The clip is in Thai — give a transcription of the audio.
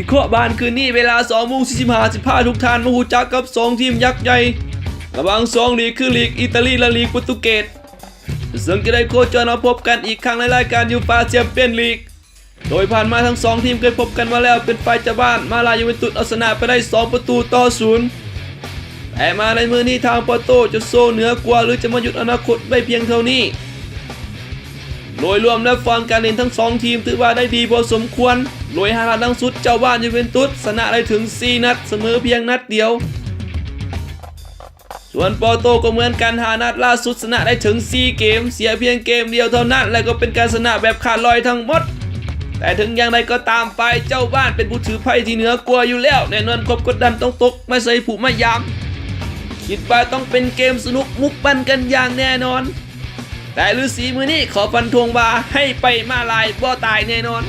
วิเคราะห์บ้านคืนนี้เวลา2:45ทุกท่านมาหูจักกับ2ทีมยักษ์ใหญ่ระหว่าง2ลีกคือลีกอิตาลีและลีกโปรตุเกสซึ่งจะได้โคจรมาพบกันอีกครั้งในรายการยูฟ่าแชมเปี้ยนลีกโดยผ่านมาทั้ง2ทีมเคยพบกันมาแล้วเป็นฝ่ายเจ้าบ้านมาลายูเวนตุสเอาชนะไปได้2-0แต่มาในมือนี้ทางปอร์โตจะโซ่เหนือกว่าหรือจะมาหยุดอนาคตไว้เพียงเท่านี้โดยรวมและฟอร์มการเล่นทั้ง2ทีมถือว่าได้ดีพอสมควรโดย5 นัดล่าสุดเจ้าบ้านยูเวนตุสชนะได้ถึง4 นัดเสมอเพียงนัดเดียวส่วนปอร์โตก็เหมือนกัน5 นัดล่าสุดชนะได้ถึง4 เกมเสียเพียงเกมเดียวเท่านั้นและก็เป็นการชนะแบบขาดลอยทั้งหมดแต่ถึงอย่างไรก็ตามไปเจ้าบ้านเป็นผู้ถือไพ่ที่เหนือกว่าอยู่แล้วแน่นอนความกดดันต้องตกไม่ใส่ผู้ไม่ยามคิดว่าต้องเป็นเกมสนุกมุกปันกันอย่างแน่นอนแต่ฤาษีมือนี้ขอฟันธงว่าให้ไปมาลายบ่ตายแน่นอน